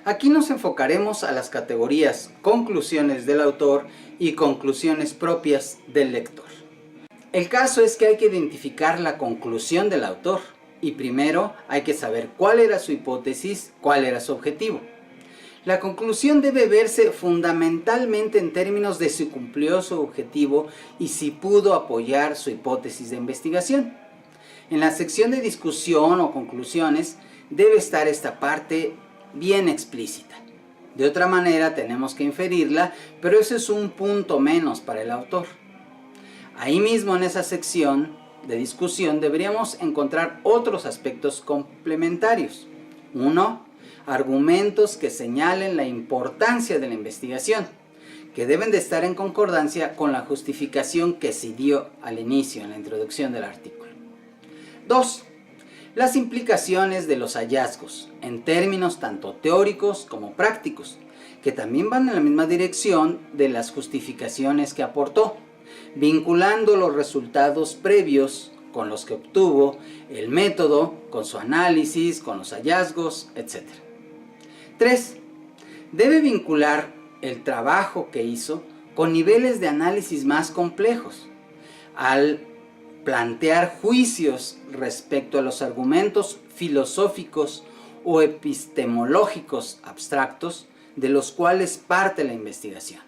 Aquí nos enfocaremos a las categorías conclusiones del autor y conclusiones propias del lector. El caso es que hay que identificar la conclusión del autor y primero hay que saber cuál era su hipótesis, cuál era su objetivo. La conclusión debe verse fundamentalmente en términos de si cumplió su objetivo y si pudo apoyar su hipótesis de investigación. En la sección de discusión o conclusiones debe estar esta parte bien explícita. De otra manera tenemos que inferirla, pero ese es un punto menos para el autor. Ahí mismo en esa sección de discusión deberíamos encontrar otros aspectos complementarios. 1. Argumentos que señalen la importancia de la investigación, que deben de estar en concordancia con la justificación que se dio al inicio, en la introducción del artículo. 2. Las implicaciones de los hallazgos, en términos tanto teóricos como prácticos, que también van en la misma dirección de las justificaciones que aportó, vinculando los resultados previos con los que obtuvo, el método, con su análisis, con los hallazgos, etc. 3. Debe vincular el trabajo que hizo con niveles de análisis más complejos, al plantear juicios respecto a los argumentos filosóficos o epistemológicos abstractos de los cuales parte la investigación.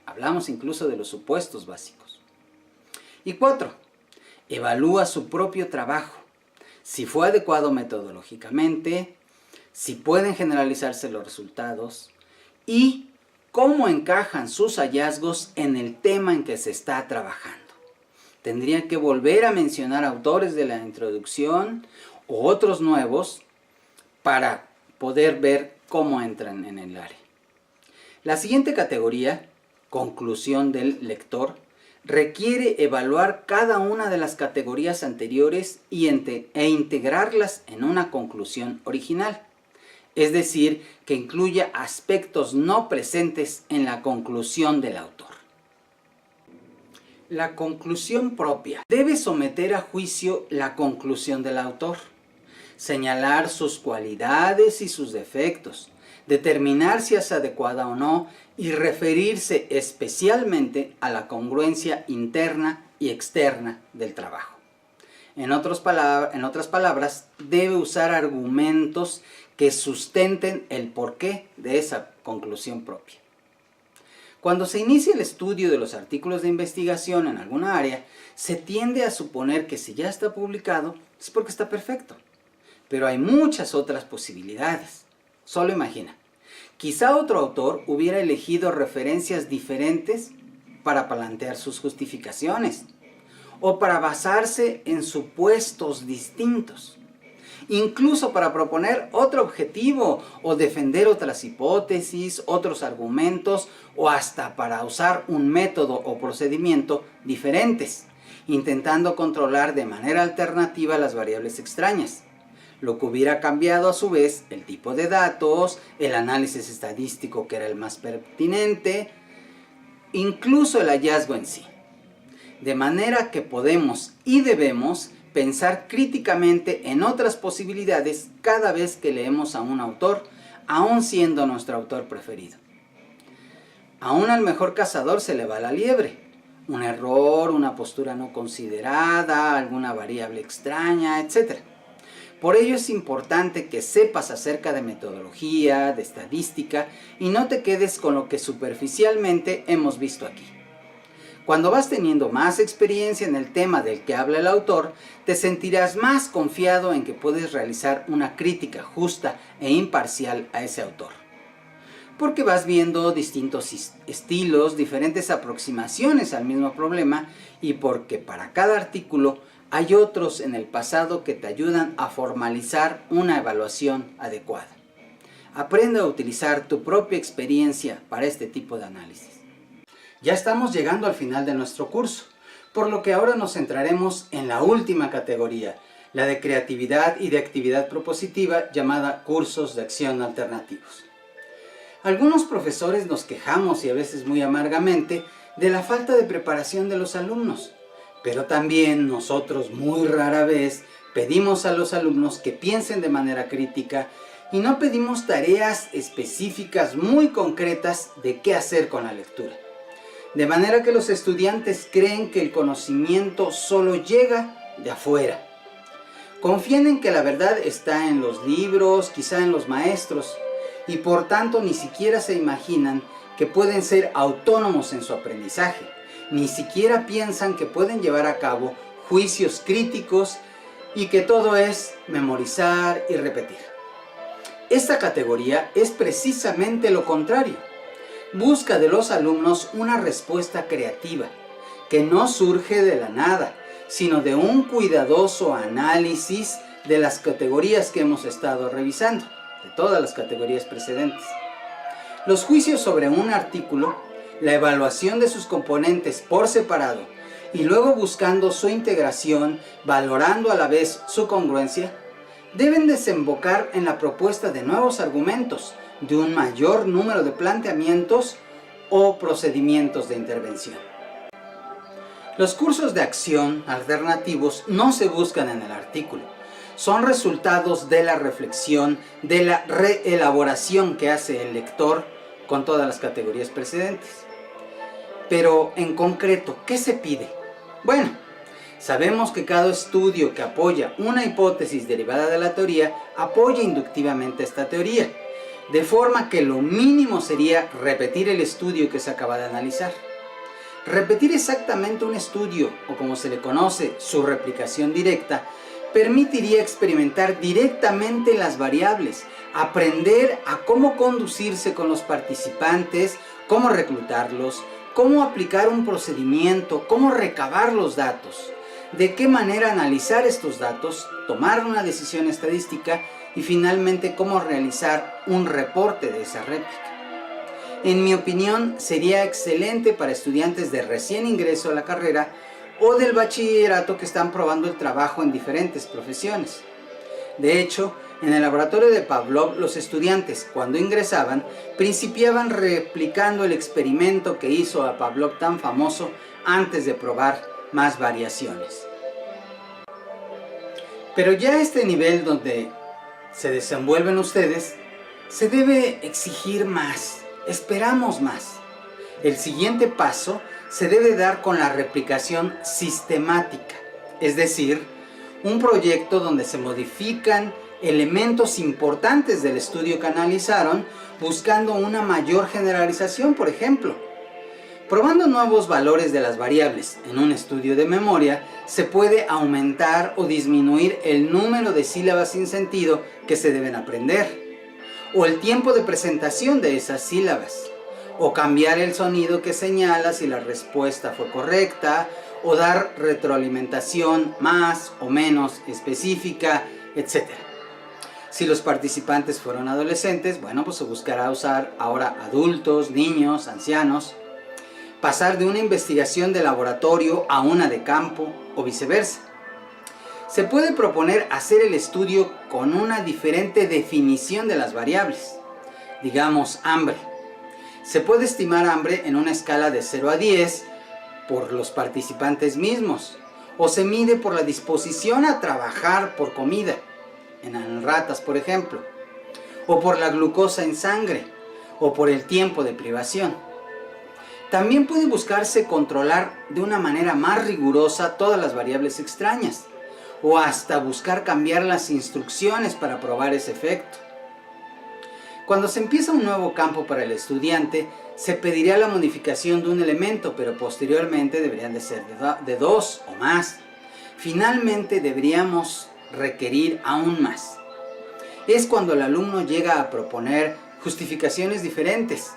Hablamos incluso de los supuestos básicos. Y 4. Evalúa su propio trabajo, si fue adecuado metodológicamente, si pueden generalizarse los resultados y cómo encajan sus hallazgos en el tema en que se está trabajando. Tendría que volver a mencionar autores de la introducción o otros nuevos para poder ver cómo entran en el área. La siguiente categoría, conclusión del lector, requiere evaluar cada una de las categorías anteriores e integrarlas en una conclusión original. Es decir, que incluya aspectos no presentes en la conclusión del autor. La conclusión propia debe someter a juicio la conclusión del autor, señalar sus cualidades y sus defectos, determinar si es adecuada o no y referirse especialmente a la congruencia interna y externa del trabajo. En otras palabras, debe usar argumentos que sustenten el porqué de esa conclusión propia. Cuando se inicia el estudio de los artículos de investigación en alguna área, se tiende a suponer que si ya está publicado es porque está perfecto. Pero hay muchas otras posibilidades. Solo imagina, quizá otro autor hubiera elegido referencias diferentes para plantear sus justificaciones, o para basarse en supuestos distintos, incluso para proponer otro objetivo o defender otras hipótesis, otros argumentos o hasta para usar un método o procedimiento diferentes, intentando controlar de manera alternativa las variables extrañas, lo que hubiera cambiado a su vez el tipo de datos, el análisis estadístico que era el más pertinente, incluso el hallazgo en sí. De manera que podemos y debemos pensar críticamente en otras posibilidades cada vez que leemos a un autor, aun siendo nuestro autor preferido. Aún al mejor cazador se le va la liebre. Un error, una postura no considerada, alguna variable extraña, etc. Por ello es importante que sepas acerca de metodología, de estadística y no te quedes con lo que superficialmente hemos visto aquí. Cuando vas teniendo más experiencia en el tema del que habla el autor, te sentirás más confiado en que puedes realizar una crítica justa e imparcial a ese autor. Porque vas viendo distintos estilos, diferentes aproximaciones al mismo problema y porque para cada artículo hay otros en el pasado que te ayudan a formalizar una evaluación adecuada. Aprende a utilizar tu propia experiencia para este tipo de análisis. Ya estamos llegando al final de nuestro curso, por lo que ahora nos centraremos en la última categoría, la de creatividad y de actividad propositiva llamada cursos de acción alternativos. Algunos profesores nos quejamos y a veces muy amargamente de la falta de preparación de los alumnos, pero también nosotros muy rara vez pedimos a los alumnos que piensen de manera crítica y no pedimos tareas específicas muy concretas de qué hacer con la lectura. De manera que los estudiantes creen que el conocimiento solo llega de afuera. Confían en que la verdad está en los libros, quizá en los maestros, y por tanto ni siquiera se imaginan que pueden ser autónomos en su aprendizaje. Ni siquiera piensan que pueden llevar a cabo juicios críticos y que todo es memorizar y repetir. Esta categoría es precisamente lo contrario. Busca de los alumnos una respuesta creativa, que no surge de la nada, sino de un cuidadoso análisis de las categorías que hemos estado revisando, de todas las categorías precedentes. Los juicios sobre un artículo, la evaluación de sus componentes por separado y luego buscando su integración, valorando a la vez su congruencia, deben desembocar en la propuesta de nuevos argumentos, de un mayor número de planteamientos o procedimientos de intervención. Los cursos de acción alternativos no se buscan en el artículo, son resultados de la reflexión, de la reelaboración que hace el lector con todas las categorías precedentes. Pero en concreto, ¿qué se pide? Bueno, sabemos que cada estudio que apoya una hipótesis derivada de la teoría apoya inductivamente esta teoría, de forma que lo mínimo sería repetir el estudio que se acaba de analizar. Repetir exactamente un estudio, o como se le conoce, su replicación directa, permitiría experimentar directamente las variables, aprender a cómo conducirse con los participantes, cómo reclutarlos, cómo aplicar un procedimiento, cómo recabar los datos, de qué manera analizar estos datos, tomar una decisión estadística y finalmente cómo realizar un reporte de esa réplica. En mi opinión, sería excelente para estudiantes de recién ingreso a la carrera o del bachillerato que están probando el trabajo en diferentes profesiones. De hecho, en el laboratorio de Pavlov, los estudiantes, cuando ingresaban, principiaban replicando el experimento que hizo a Pavlov tan famoso antes de probar más variaciones. Pero ya a este nivel donde se desenvuelven ustedes, se debe exigir más, esperamos más. El siguiente paso se debe dar con la replicación sistemática, es decir, un proyecto donde se modifican elementos importantes del estudio que analizaron, buscando una mayor generalización, por ejemplo. Probando nuevos valores de las variables en un estudio de memoria, se puede aumentar o disminuir el número de sílabas sin sentido que se deben aprender, o el tiempo de presentación de esas sílabas, o cambiar el sonido que señala si la respuesta fue correcta, o dar retroalimentación más o menos específica, etc. Si los participantes fueron adolescentes, bueno, pues se buscará usar ahora adultos, niños, ancianos. Pasar de una investigación de laboratorio a una de campo o viceversa. Se puede proponer hacer el estudio con una diferente definición de las variables. Digamos, hambre. Se puede estimar hambre en una escala de 0 a 10 por los participantes mismos, o se mide por la disposición a trabajar por comida, en ratas por ejemplo, o por la glucosa en sangre, o por el tiempo de privación. También puede buscarse controlar de una manera más rigurosa todas las variables extrañas, o hasta buscar cambiar las instrucciones para probar ese efecto. Cuando se empieza un nuevo campo para el estudiante, se pedirá la modificación de un elemento, pero posteriormente deberían de ser de 2 o más. Finalmente deberíamos requerir aún más. Es cuando el alumno llega a proponer justificaciones diferentes,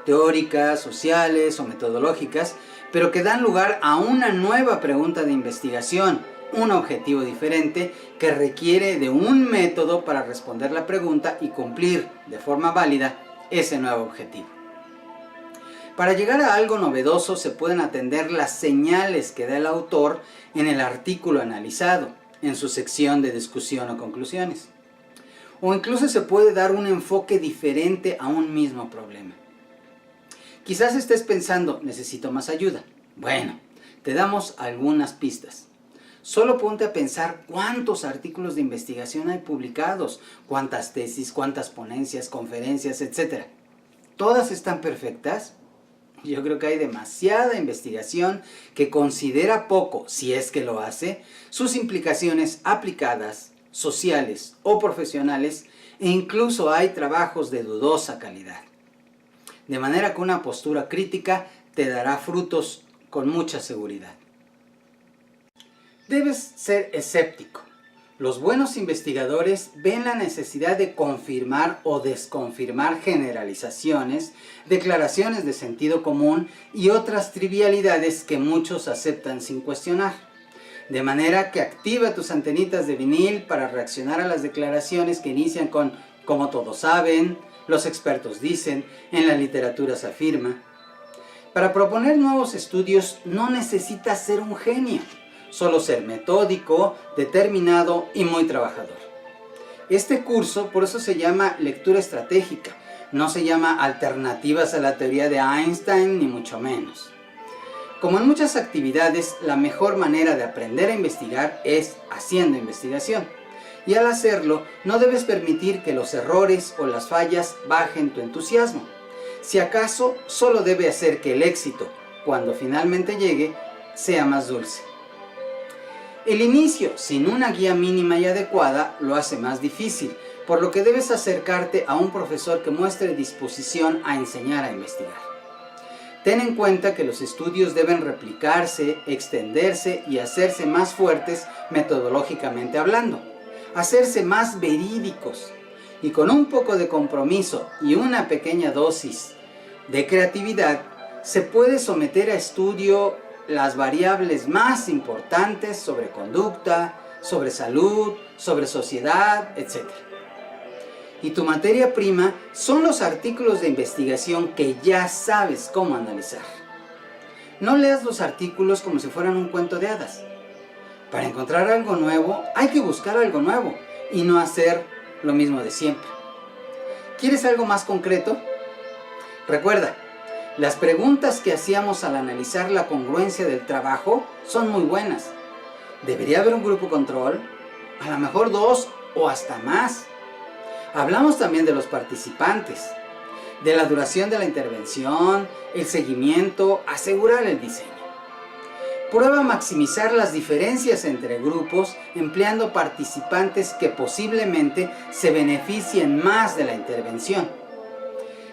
teóricas, sociales o metodológicas, pero que dan lugar a una nueva pregunta de investigación, un objetivo diferente que requiere de un método para responder la pregunta y cumplir de forma válida ese nuevo objetivo. Para llegar a algo novedoso se pueden atender las señales que da el autor en el artículo analizado, en su sección de discusión o conclusiones. O incluso se puede dar un enfoque diferente a un mismo problema. Quizás estés pensando, necesito más ayuda. Bueno, te damos algunas pistas. Solo ponte a pensar cuántos artículos de investigación hay publicados, cuántas tesis, cuántas ponencias, conferencias, etc. ¿Todas están perfectas? Yo creo que hay demasiada investigación que considera poco, si es que lo hace, sus implicaciones aplicadas, sociales o profesionales, e incluso hay trabajos de dudosa calidad. De manera que una postura crítica te dará frutos con mucha seguridad. Debes ser escéptico. Los buenos investigadores ven la necesidad de confirmar o desconfirmar generalizaciones, declaraciones de sentido común y otras trivialidades que muchos aceptan sin cuestionar. De manera que activa tus antenitas de vinil para reaccionar a las declaraciones que inician con "como todos saben", "los expertos dicen", "en la literatura se afirma". Para proponer nuevos estudios no necesitas ser un genio. Solo ser metódico, determinado y muy trabajador. Este curso por eso se llama lectura estratégica, no se llama alternativas a la teoría de Einstein ni mucho menos. Como en muchas actividades, la mejor manera de aprender a investigar es haciendo investigación. Y al hacerlo, no debes permitir que los errores o las fallas bajen tu entusiasmo. Si acaso, solo debe hacer que el éxito, cuando finalmente llegue, sea más dulce. El inicio, sin una guía mínima y adecuada, lo hace más difícil, por lo que debes acercarte a un profesor que muestre disposición a enseñar a investigar. Ten en cuenta que los estudios deben replicarse, extenderse y hacerse más fuertes metodológicamente hablando, hacerse más verídicos, y con un poco de compromiso y una pequeña dosis de creatividad, se puede someter a estudio las variables más importantes sobre conducta, sobre salud, sobre sociedad, etc. Y tu materia prima son los artículos de investigación que ya sabes cómo analizar. No leas los artículos como si fueran un cuento de hadas. Para encontrar algo nuevo, hay que buscar algo nuevo y no hacer lo mismo de siempre. ¿Quieres algo más concreto? Recuerda, las preguntas que hacíamos al analizar la congruencia del trabajo son muy buenas. ¿Debería haber un grupo control? A lo mejor 2 o hasta más. Hablamos también de los participantes, de la duración de la intervención, el seguimiento, asegurar el diseño. Prueba a maximizar las diferencias entre grupos empleando participantes que posiblemente se beneficien más de la intervención.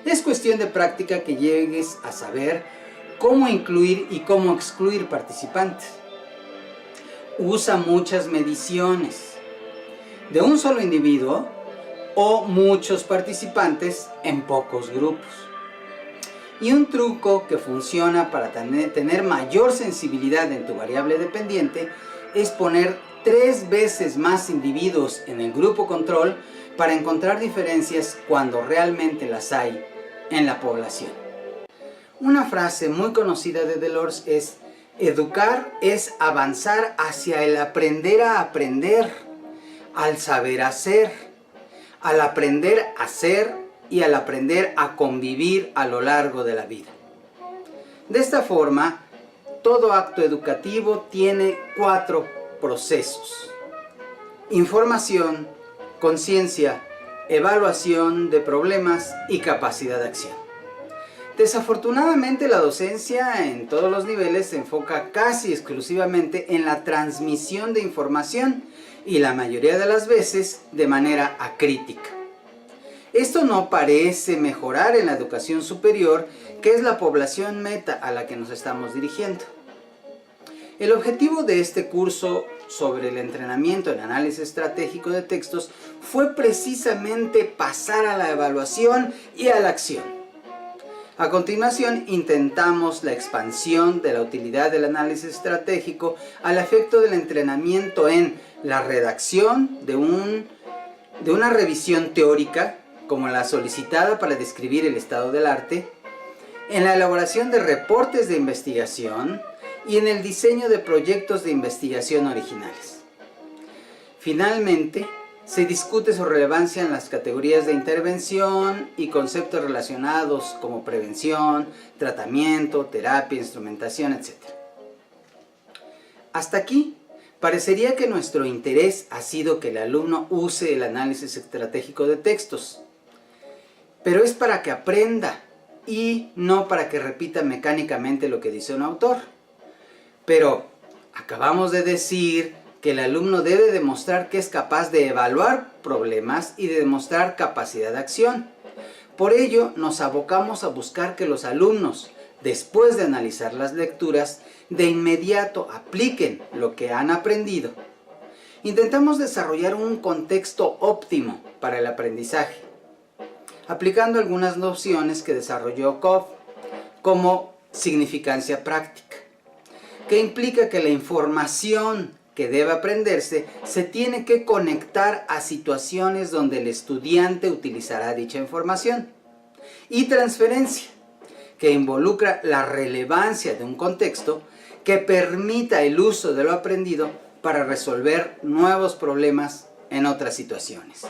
Es cuestión de práctica que llegues a saber cómo incluir y cómo excluir participantes. Usa muchas mediciones de un solo individuo o muchos participantes en pocos grupos. Y un truco que funciona para tener mayor sensibilidad en tu variable dependiente es poner 3 veces más individuos en el grupo control para encontrar diferencias cuando realmente las hay en la población. Una frase muy conocida de Delors es: educar es avanzar hacia el aprender a aprender, al saber hacer, al aprender a ser y al aprender a convivir a lo largo de la vida. De esta forma, todo acto educativo tiene 4 procesos: información, conciencia, evaluación de problemas y capacidad de acción. Desafortunadamente, la docencia en todos los niveles se enfoca casi exclusivamente en la transmisión de información y la mayoría de las veces de manera acrítica. Esto no parece mejorar en la educación superior, que es la población meta a la que nos estamos dirigiendo. El objetivo de este curso sobre el entrenamiento en análisis estratégico de textos fue precisamente pasar a la evaluación y a la acción. A continuación, intentamos la expansión de la utilidad del análisis estratégico al efecto del entrenamiento en la redacción de una revisión teórica, como la solicitada para describir el estado del arte, en la elaboración de reportes de investigación y en el diseño de proyectos de investigación originales. Finalmente, se discute su relevancia en las categorías de intervención y conceptos relacionados como prevención, tratamiento, terapia, instrumentación, etc. Hasta aquí Parecería que nuestro interés ha sido que el alumno use el análisis estratégico de textos, pero es para que aprenda y no para que repita mecánicamente lo que dice un autor. Pero acabamos de decir que el alumno debe demostrar que es capaz de evaluar problemas y de demostrar capacidad de acción. Por ello, nos abocamos a buscar que los alumnos, después de analizar las lecturas, de inmediato apliquen lo que han aprendido. Intentamos desarrollar un contexto óptimo para el aprendizaje, aplicando algunas nociones que desarrolló Cobb, como significancia práctica, que implica que la información que debe aprenderse se tiene que conectar a situaciones donde el estudiante utilizará dicha información. Y transferencia, que involucra la relevancia de un contexto que permita el uso de lo aprendido para resolver nuevos problemas en otras situaciones.